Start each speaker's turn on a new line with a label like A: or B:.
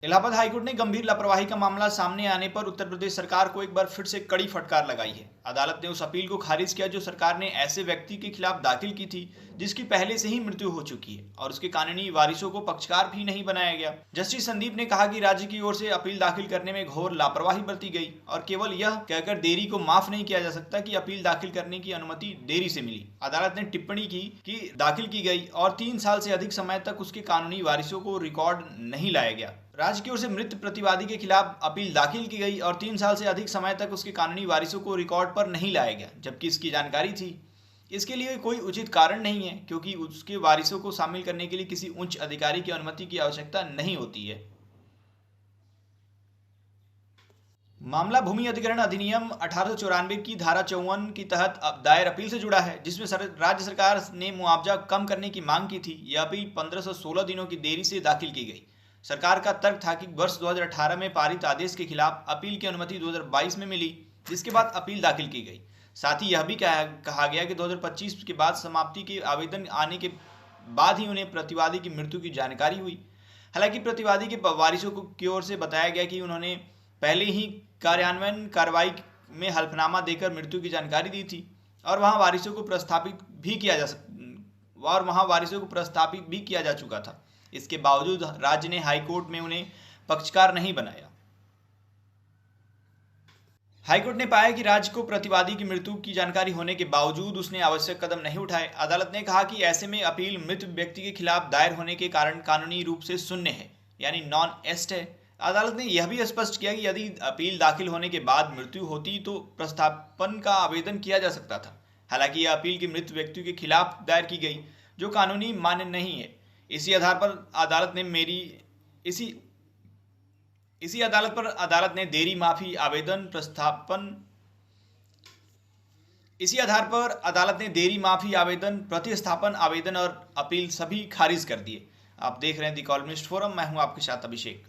A: Allahabad high court ने गंभीर लापरवाही का मामला सामने आने पर उत्तर प्रदेश सरकार को एक बार फिर से कड़ी फटकार लगाई है। अदालत ने उस अपील को खारिज किया जो सरकार ने ऐसे व्यक्ति के खिलाफ दाखिल की थी जिसकी पहले से ही मृत्यु हो चुकी है और उसके कानूनी वारिसों को पक्षकार भी नहीं बनाया गया। जस्टिस संदीप ने कहा कि राज्य की ओर से अपील दाखिल करने में घोर लापरवाही बरती गई और केवल यह कहकर देरी को माफ नहीं किया जा सकता कि अपील दाखिल करने की अनुमति देरी से मिली। अदालत ने टिप्पणी की कि दाखिल की गई और 3 साल से अधिक समय तक उसके कानूनी वारिसों को रिकॉर्ड नहीं लाया गया। राज्य की ओर से मृत प्रतिवादी के खिलाफ अपील दाखिल की गई और 3 साल से अधिक समय तक उसके कानूनी वारिसों को रिकॉर्ड पर नहीं लाया गया, जबकि इसकी जानकारी थी। इसके लिए कोई उचित कारण नहीं है क्योंकि उसके वारिसों को शामिल करने के लिए किसी उच्च अधिकारी की अनुमति की आवश्यकता नहीं होती है। मामला भूमि अधिग्रहण अधिनियम 1894 की धारा 54 के तहत दायर अपील से जुड़ा है, जिसमें राज्य सरकार ने मुआवजा कम करने की मांग की थी। यह अपील 1516 दिनों की देरी से दाखिल की गई। सरकार का तर्क था कि वर्ष 2018 में पारित आदेश के खिलाफ अपील की अनुमति 2022 में मिली, जिसके बाद अपील दाखिल की गई। साथ ही यह भी कहा गया कि 2025 के बाद समाप्ति के आवेदन आने के बाद ही उन्हें प्रतिवादी की मृत्यु की जानकारी हुई। हालांकि प्रतिवादी के वारिसों की ओर से बताया गया कि उन्होंने पहले ही कार्यान्वयन कार्रवाई में हल्फनामा देकर मृत्यु की जानकारी दी थी और वहां वारिसों को प्रस्थापित भी किया जा चुका था। इसके बावजूद राज्य ने हाईकोर्ट में उन्हें पक्षकार नहीं बनाया। हाईकोर्ट ने पाया कि राज्य को प्रतिवादी की मृत्यु की जानकारी होने के बावजूद उसने आवश्यक कदम नहीं उठाए। अदालत ने कहा कि ऐसे में अपील मृत व्यक्ति के खिलाफ दायर होने के कारण कानूनी रूप से शून्य है, यानी नॉन एस्ट है। अदालत ने यह भी स्पष्ट किया कि यदि अपील दाखिल होने के बाद मृत्यु होती तो प्रस्थापन का आवेदन किया जा सकता था। हालांकि यह अपील की मृत व्यक्ति के खिलाफ दायर की गई जो कानूनी मान्य नहीं है। इसी आधार पर अदालत ने देरी माफी आवेदन प्रतिस्थापन आवेदन और अपील सभी खारिज कर दिए। आप देख रहे हैं द कॉलमिस्ट फोरम, मैं हूं आपके साथ अभिषेक।